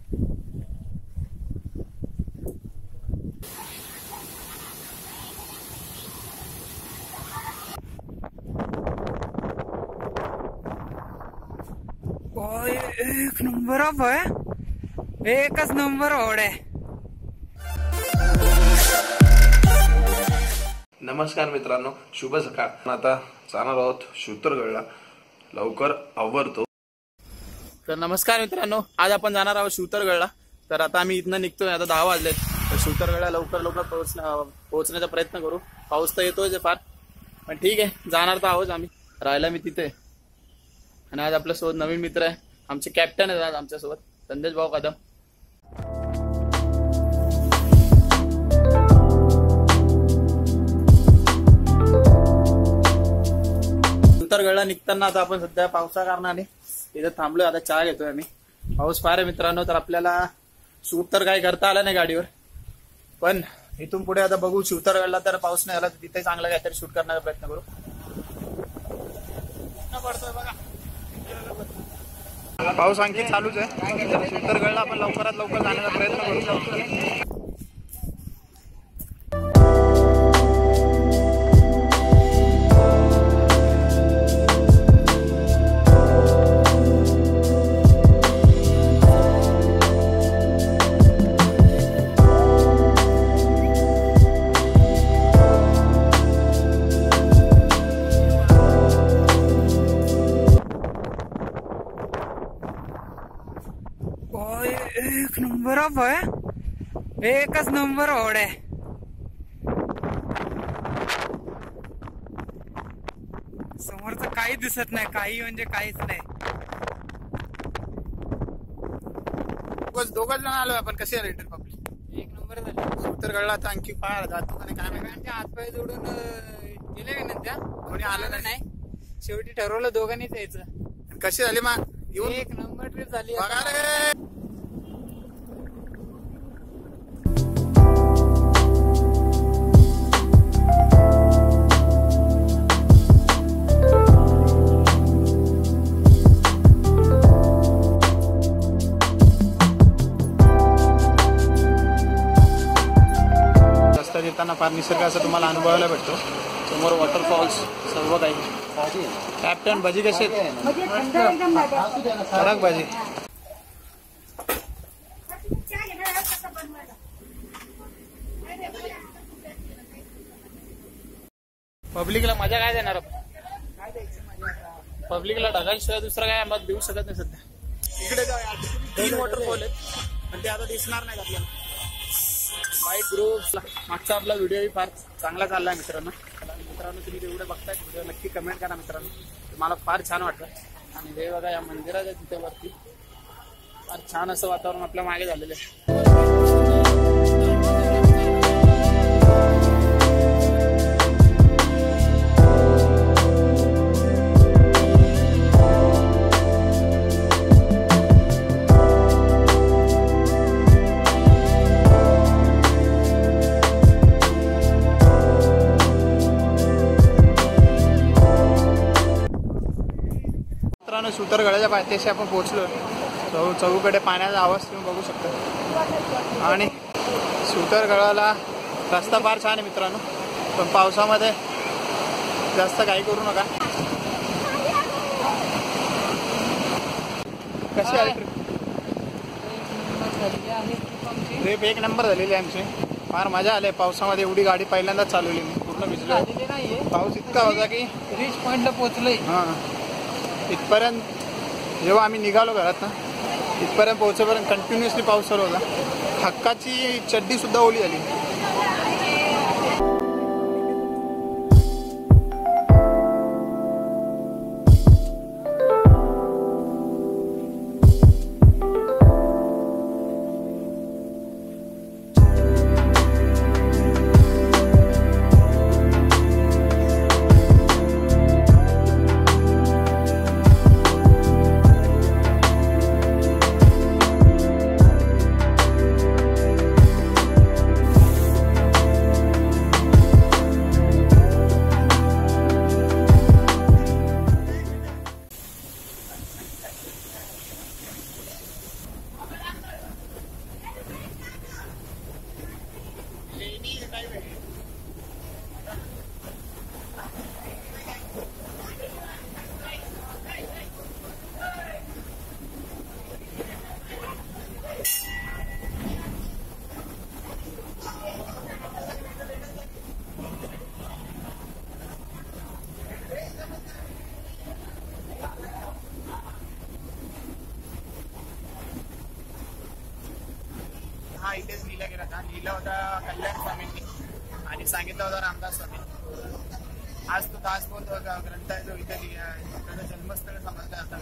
एक number of आहे, एकच नंबर ओढ आहे. नमस्कार मित्रांनो, शुभ सकाळ. आता जाणार आहोत शूतरगडला, लवकर आवरतो. तर नमस्कार मित्रांनो, आज आपण जाणार आहोत शूतरगडला. तर आता आम्ही इथनं निघतोय, आता 10 वाजलेत. तर शूतरगडला लवकर पोहोचण्याचा प्रयत्न करू. पाऊस तर येतोय फार, पण ठीक आहे, जाणार तर आहोत आम्ही. राहायला मी तिथे. आणि आज आपल्यासोबत नवीन मित्र आहे, आमचे कॅप्टन आहेत आज आमच्यासोबत, संदेश भाऊ कदम. शूतरगडला निघताना आता आपण सध्या पावसा कारणाने इथे थांबलोय. आता चहा घेतोय आम्ही. पाऊस फार आहे मित्रांनो, तर आपल्याला शूट तर काही करता आलं नाही गाडीवर, पण इथून पुढे आता बघू. शूतरगडला तर पाऊस नाही आला तर तिथे चांगलं काहीतरी शूट करण्याचा प्रयत्न करू. पडतोय बघा, पाऊस आणखी चालूच आहे. शूतरगडला आपण लवकरात लवकर जाण्याचा प्रयत्न करू. एक नंबर ऑफ आहे, एकच नंबर ओढ आहे. समोरचं काही दिसत नाही, काही म्हणजे काहीच नाही. दोघच जण आलोय आपण. कसे आले पब्लिक? एक नंबर झाले. शूतरगडला तर आणखी फार जातो आणि काय दोघांचे हातपाय जोडून गेले का नाही, त्या कोणी आलं नाही. शेवटी ठरवलं दोघांनीच यायचं. कशी झाली मग? एक नंबर ट्रिप झाली. बघा रे, रस्त्यात येताना फार निसर्गाचा तुम्हाला अनुभवायला भेटतो. समोर वॉटरफॉल्स, सर्व काही. कॅप्टन, भजी कशी आहेत? कडक भजी. पब्लिकला मजा काय देणार? पब्लिकला ढगांशिवाय दुसरा काय मत देऊ शकत नाही सध्या. इकडे 3 वॉटरफॉल आहेत, पण ते आता दिसणार नाहीत आपल्याला. बाईक ग्रुप मागचा आपला व्हिडिओही फार चांगला चाललाय मित्रांनो. तुम्ही जेवढे बघताय व्हिडिओ नक्की कमेंट करा मित्रांनो. मला फार छान वाटलं. आणि हे बघा, या मंदिराच्या तिथे वरती फार छान असं वातावरण आपल्या मागे झालेलं आहे. शूतरगडाच्या पायथ्याशी आपण पोहोचलो. चौकडे पाण्याचा आवाज तुम्ही बघू शकता. आणि शूतरगडाला रस्ता फार छान आहे मित्रांनो, पण पावसामध्ये जास्त काही करू नका. कशी आहे ट्रिप? एक नंबर झालेली आहे आमची. फार मजा आली पावसामध्ये. एवढी गाडी पहिल्यांदाच चालवली मी, पूर्ण भिजलो. पाऊस इतका होता की रीच पॉइंटला पोहोचलोय. हां, इथपर्यंत जेव्हा आम्ही निघालो घरात ना, इथपर्यंत पोहोचेपर्यंत कंटिन्युअसली पाऊस चालू होता. हक्काची चड्डी सुद्धा ओली झाली. हा इथेच लिहिला गेला होता. लिहिला होता कल्याण स्वामींनी आणि सांगितलं होतं रामदास स्वामी. आज तो दासबोध ग्रंथ आहे जो इथे लिहिला आहे. त्याचं जन्मस्थळ समजलं जातं.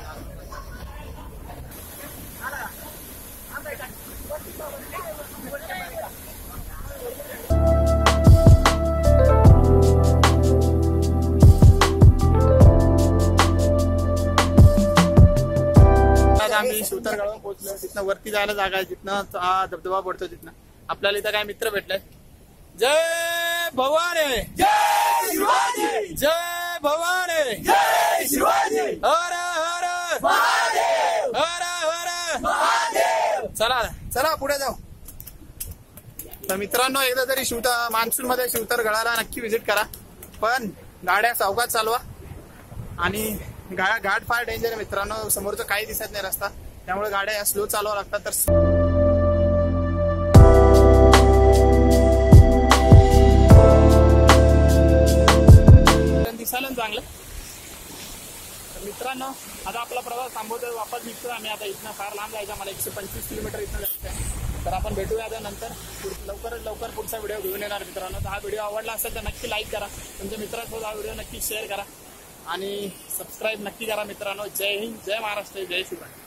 आम्ही शिवतरगडावर पोहोचलो. तिथनं वरती जायला जागा आहे, जिथनं हा धबधबा पडतो तिथनं. आपल्याला इथं काय मित्र भेटले. जय भवानी, जय शिवाजी, जय भवानी, जय शिवाजी, हर हर महादेव, हर हर महादेव. चला चला पुढे जाऊ. तर मित्रांनो, एकदा तरी मान्सून मध्ये शिवतरगडाला नक्की व्हिजिट करा. पण गाड्या सावकाश चालवा आणि घाट फार डेंजर आहे मित्रांनो. समोरचं काही दिसत नाही रस्ता, त्यामुळे गाड्या स्लो चालवा लागतात. तर दिसायला चांगलं. तर मित्रांनो, आता आपला प्रवास थांबवतोय, वापस निघतोय आम्ही. आता इथनं फार लांब जायचं, मला 125 किलोमीटर इथनं जायचं आहे. तर आपण भेटूया आता नंतर. लवकरात लवकर पुढचा व्हिडिओ घेऊन येणार मित्रांनो. तर हा व्हिडिओ आवडला असेल तर नक्की लाईक करा, तुमच्या मित्रांसोबत हा व्हिडिओ नक्की शेअर करा आणि सबस्क्राईब नक्की करा मित्रांनो. जय हिंद, जय महाराष्ट्र, जय शिवराय.